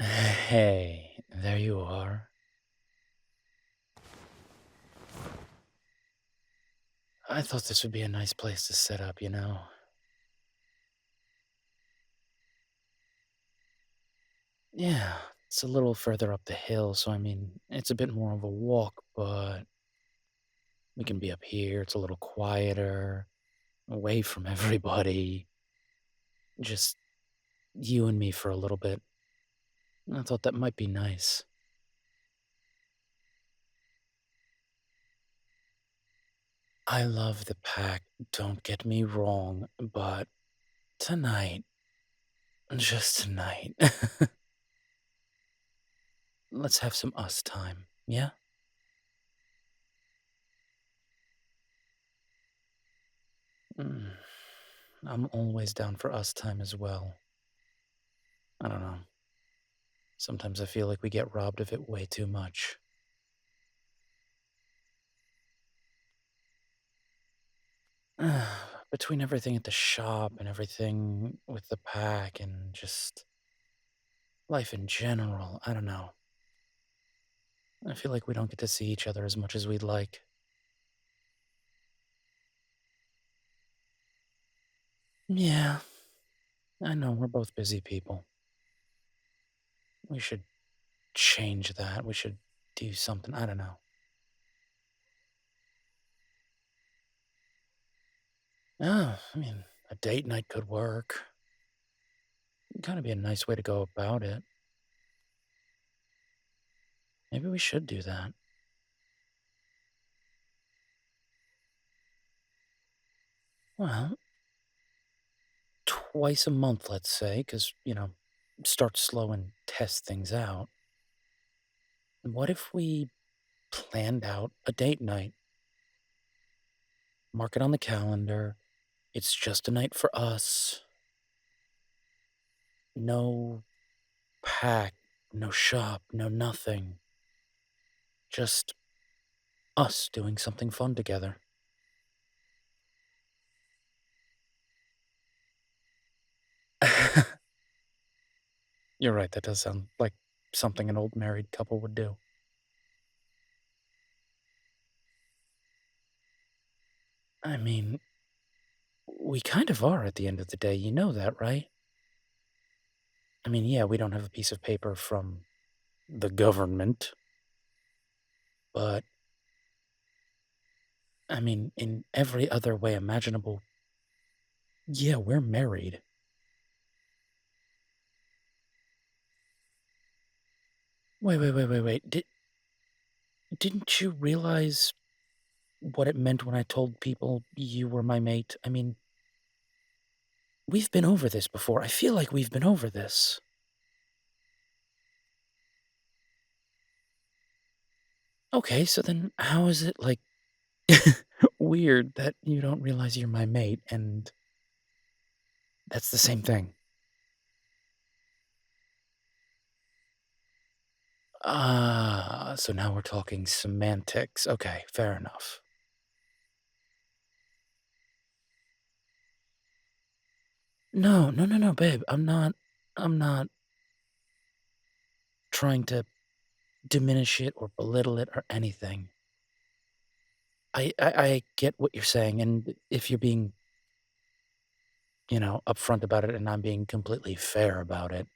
Hey, there you are. I thought this would be a nice place to set up. Yeah, it's a little further up the hill, so it's a bit more of a walk, but we can be up here. It's a little quieter, away from everybody. Just you and me for a little bit. I thought that might be nice. I love the pack, don't get me wrong, but tonight, just tonight, let's have some us time, yeah? Mm. I'm always down for us time as well. I don't know. Sometimes I feel like we get robbed of it way too much. Between everything at the shop and everything with the pack and just life in general, I don't know. I feel like we don't get to see each other as much as we'd like. Yeah, I know we're both busy people. We should change that. We should do something. I don't know. Oh, a date night could work. It'd kind of be a nice way to go about it. Maybe we should do that. Well, twice a month, let's say, because start slow and test things out. What if we planned out a date night? Mark it on the calendar. It's just a night for us. No pack, no shop, no nothing. Just us doing something fun together. You're right, that does sound like something an old married couple would do. I mean, we kind of are at the end of the day, you know that, right? Yeah, we don't have a piece of paper from the government, but in every other way imaginable, yeah, we're married. Wait. Didn't you realize what it meant when I told people you were my mate? We've been over this before. I feel like we've been over this. Okay, so then how is it, like, weird that you don't realize you're my mate and that's the same thing? Ah, so now we're talking semantics. Okay, fair enough. No, babe. I'm not trying to diminish it or belittle it or anything. I get what you're saying, and if you're being upfront about it and I'm being completely fair about it,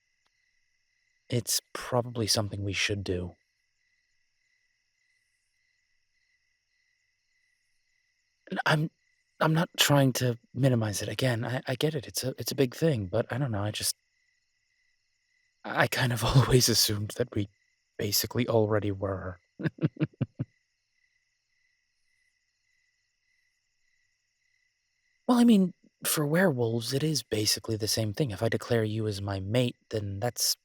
it's probably something we should do. And I'm not trying to minimize it. Again, I get it. It's a big thing, but I don't know. I kind of always assumed that we basically already were. Well, for werewolves, it is basically the same thing. If I declare you as my mate, then that's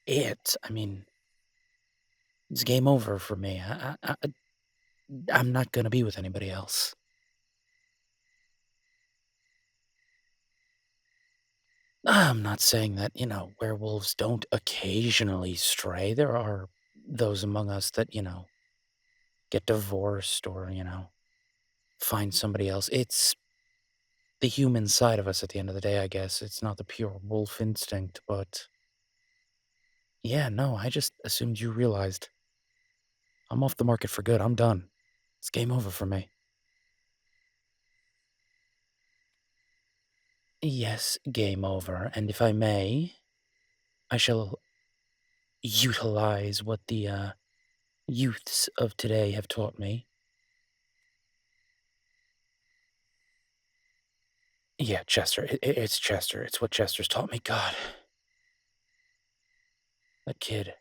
it. It's game over for me. I'm not gonna be with anybody else. I'm not saying that werewolves don't occasionally stray. There are those among us that get divorced or find somebody else. It's the human side of us at the end of the day, I guess. It's not the pure wolf instinct, but Yeah, no, I just assumed you realized. I'm off the market for good. I'm done. It's game over for me. Yes, game over. And if I may, I shall utilize what the youths of today have taught me. Yeah, Chester. It's Chester. It's what Chester's taught me. God, that kid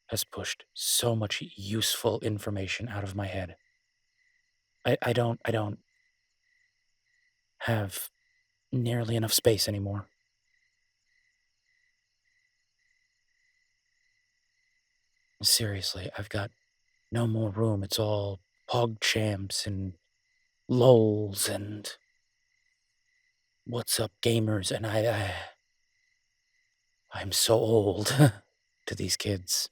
has pushed so much useful information out of my head. I don't have nearly enough space anymore. Seriously, I've got no more room. It's all pog champs and lols and what's up gamers, and I'm so old to these kids.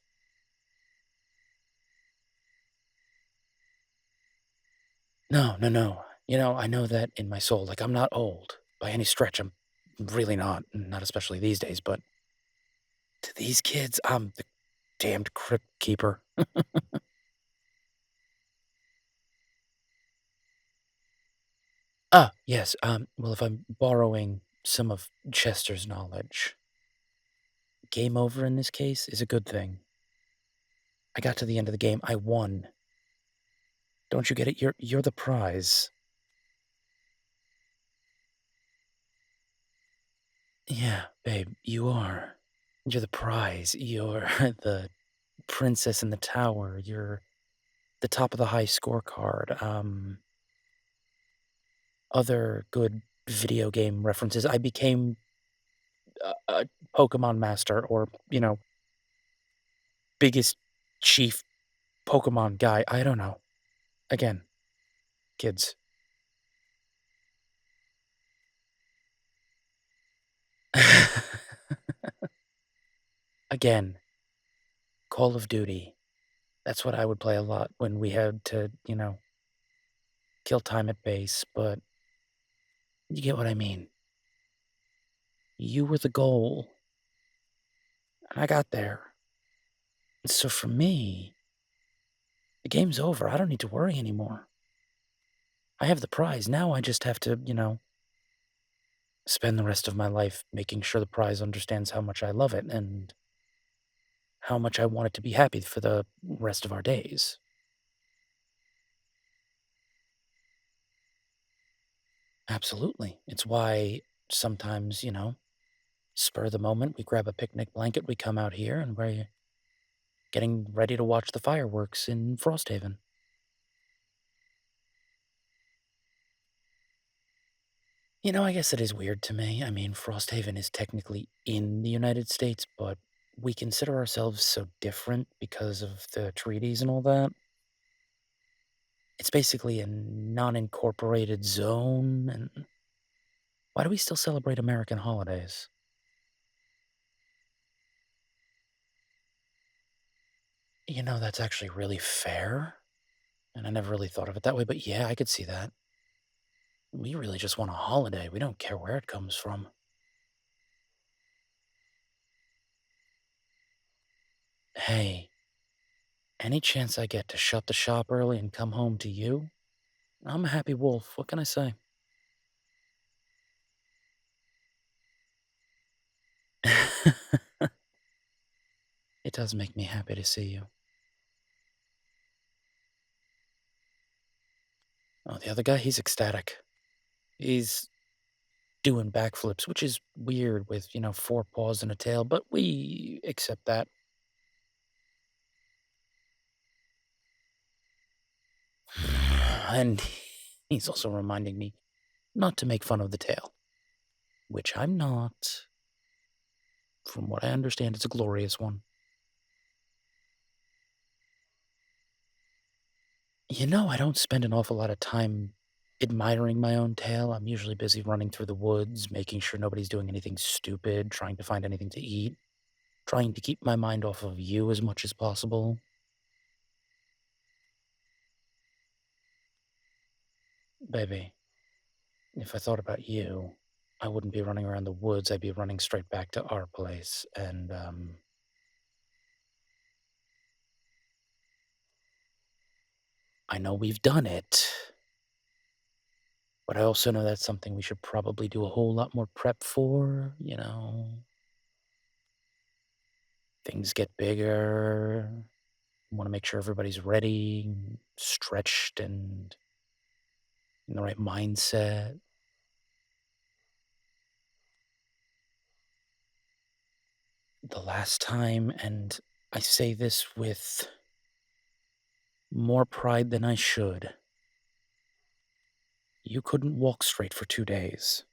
No, no, no. I know that in my soul. Like, I'm not old by any stretch. I'm really not especially these days, but to these kids, I'm the damned crypt keeper. Ah, yes. Well, if I'm borrowing some of Chester's knowledge, game over in this case is a good thing. I got to the end of the game. I won. Don't you get it? You're the prize. Yeah, babe, you are. You're the prize. You're the princess in the tower. You're the top of the high scorecard. Other good video game references. I became a Pokemon master, or biggest chief Pokemon guy. I don't know. Again, kids. Again, Call of Duty. That's what I would play a lot when we had to, kill time at base, but you get what I mean. You were the goal, and I got there. So for me, the game's over. I don't need to worry anymore. I have the prize. Now I just have to, spend the rest of my life making sure the prize understands how much I love it and how much I want it to be happy for the rest of our days. Absolutely. It's why sometimes, spur of the moment, we grab a picnic blanket, we come out here, and we're getting ready to watch the fireworks in Frosthaven. I guess it is weird to me. I mean, Frosthaven is technically in the United States, but we consider ourselves so different because of the treaties and all that. It's basically a non incorporated zone, and why do we still celebrate American holidays? That's actually really fair, and I never really thought of it that way, but yeah, I could see that. We really just want a holiday. We don't care where it comes from. Hey, any chance I get to shut the shop early and come home to you? I'm a happy wolf. What can I say? It does make me happy to see you. Oh, the other guy, he's ecstatic. He's doing backflips, which is weird with, four paws and a tail, but we accept that. And he's also reminding me not to make fun of the tail, which I'm not. From what I understand, it's a glorious one. I don't spend an awful lot of time admiring my own tail. I'm usually busy running through the woods, making sure nobody's doing anything stupid, trying to find anything to eat, trying to keep my mind off of you as much as possible. Baby, if I thought about you, I wouldn't be running around the woods. I'd be running straight back to our place. And, I know we've done it, but I also know that's something we should probably do a whole lot more prep for, you know? Things get bigger. Want to make sure everybody's ready, stretched, and in the right mindset. The last time, and I say this with more pride than I should, you couldn't walk straight for 2 days.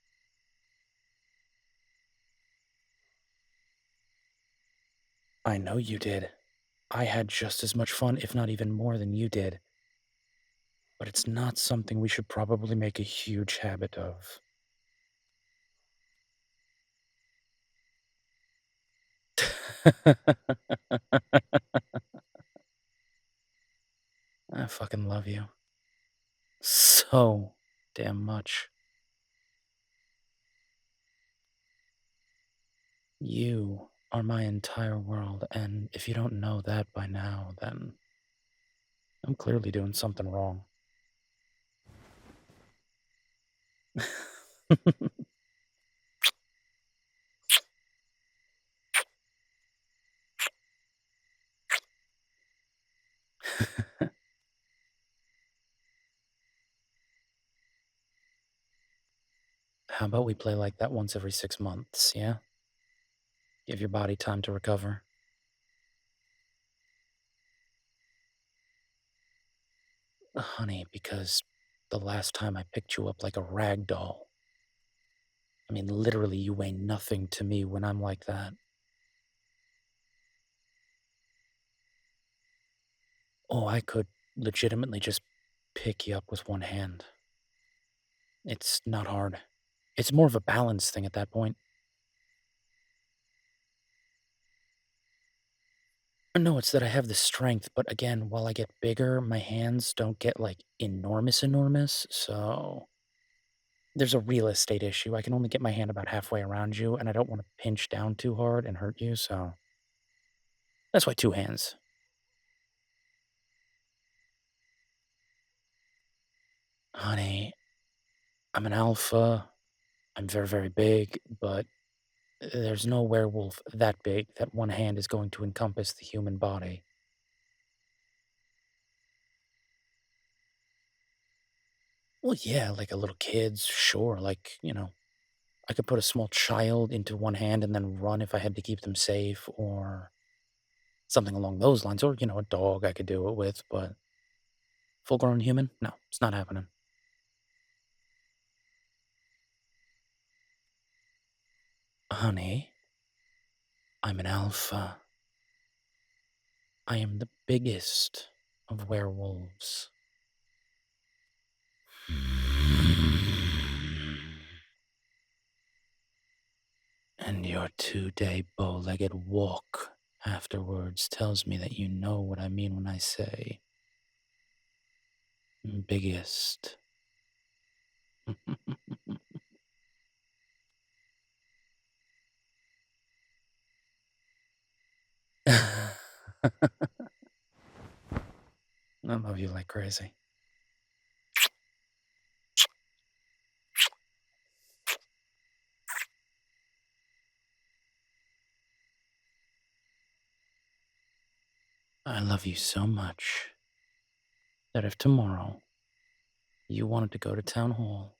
I know you did. I had just as much fun, if not even more than you did. But it's not something we should probably make a huge habit of. I fucking love you. So damn much. You are my entire world, and if you don't know that by now, then I'm clearly doing something wrong. How about we play like that once every 6 months, yeah? Give your body time to recover. Honey, because the last time I picked you up like a rag doll, I mean, literally, you weigh nothing to me when I'm like that. Oh, I could legitimately just pick you up with one hand. It's not hard. It's more of a balance thing at that point. No, it's that I have the strength, but again, while I get bigger, my hands don't get like enormous, so there's a real estate issue. I can only get my hand about halfway around you, and I don't want to pinch down too hard and hurt you, so that's why two hands. Honey, I'm an alpha. I'm very, very big, but there's no werewolf that big that one hand is going to encompass the human body. Well, yeah, like a little kid's, sure. Like, I could put a small child into one hand and then run if I had to keep them safe, or something along those lines. Or, a dog I could do it with, but full grown human? No, it's not happening. Honey, I'm an alpha. I am the biggest of werewolves. And your 2-day bow legged walk afterwards tells me that you know what I mean when I say biggest. I love you like crazy. I love you so much that if tomorrow you wanted to go to town hall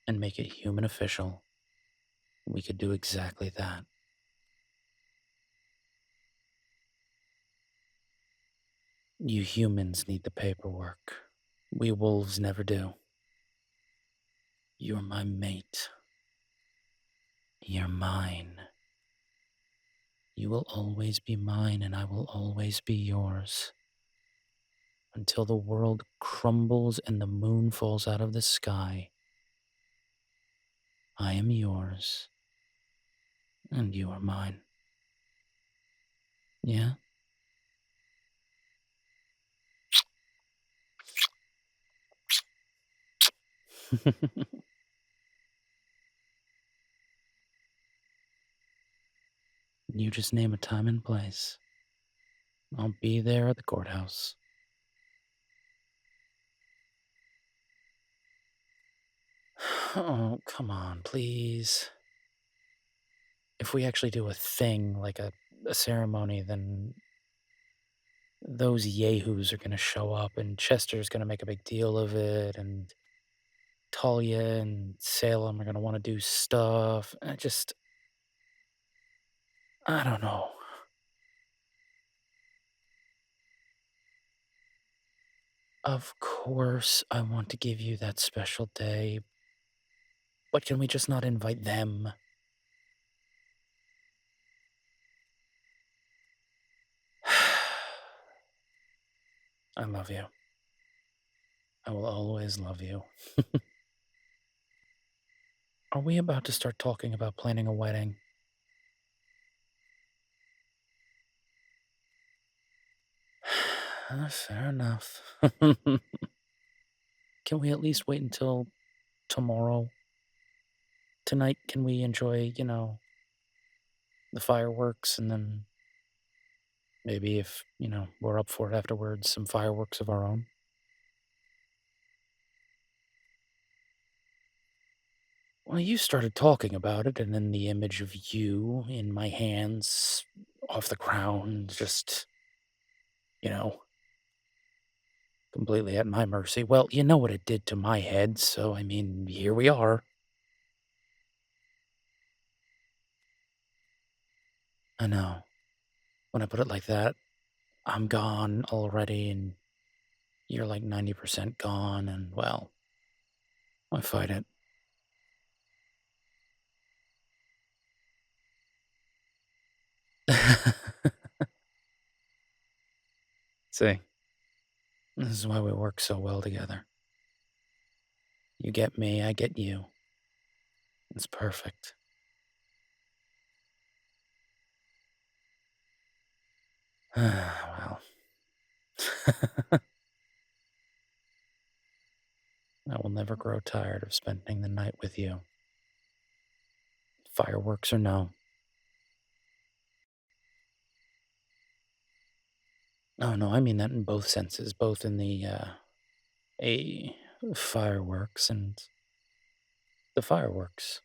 and make it human official, we could do exactly that. You humans need the paperwork. We wolves never do. You're my mate. You're mine. You will always be mine, and I will always be yours. Until the world crumbles and the moon falls out of the sky, I am yours, and you are mine. Yeah? You just name a time and place. I'll be there at the courthouse. Oh, come on, please. If we actually do a thing like a ceremony, then those yahoos are gonna show up, and Chester's gonna make a big deal of it, and Talia and Salem are gonna want to do stuff. I don't know. Of course, I want to give you that special day, but can we just not invite them? I love you. I will always love you. Are we about to start talking about planning a wedding? Fair enough. Can we at least wait until tomorrow? Tonight, can we enjoy, the fireworks, and then maybe if, we're up for it afterwards, some fireworks of our own? Well, you started talking about it, and then the image of you in my hands off the ground, just, you know, completely at my mercy. Well, you know what it did to my head, so I mean, here we are. I know. When I put it like that, I'm gone already, and you're like 90% gone, and well, I fight it. See, this is why we work so well together. You get me, I get you. It's perfect. Well. I will never grow tired of spending the night with you. Fireworks or no. Oh, no, I mean that in both senses, both in the, a fireworks and the fireworks.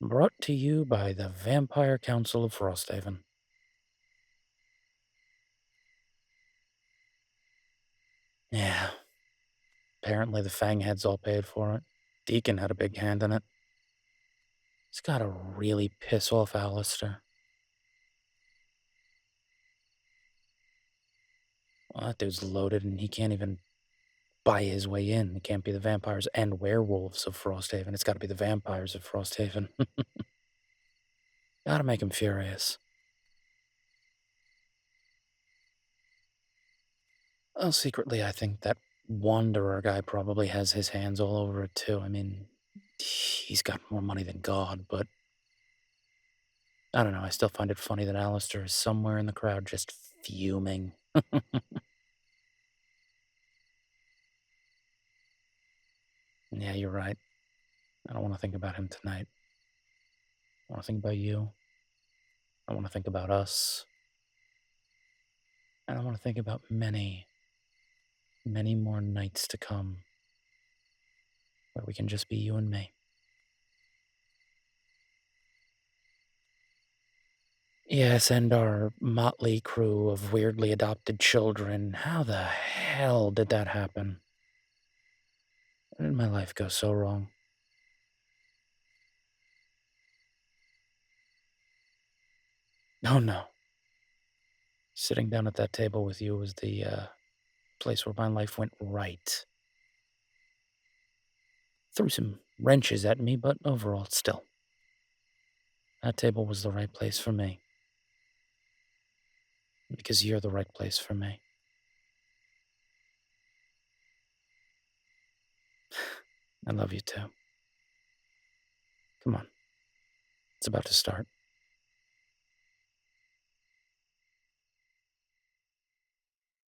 Brought to you by the Vampire Council of Frosthaven. Yeah, apparently the Fangheads all paid for it. Deacon had a big hand in it. It's gotta really piss off Alistair. Well, that dude's loaded and he can't even buy his way in. It can't be the vampires and werewolves of Frosthaven. It's gotta be the vampires of Frosthaven. Gotta make him furious. Well, secretly, I think that Wanderer guy probably has his hands all over it too. I mean, he's got more money than God, but I don't know. I still find it funny that Alistair is somewhere in the crowd just fuming. Yeah, you're right. I don't want to think about him tonight. I want to think about you. I want to think about us. And I want to think about many, many more nights to come where we can just be you and me. Yes, and our motley crew of weirdly adopted children. How the hell did that happen? Where did my life go so wrong? Oh no. Sitting down at that table with you was the place where my life went right. Threw some wrenches at me, but overall, still. That table was the right place for me. Because you're the right place for me. I love you too. Come on. It's about to start.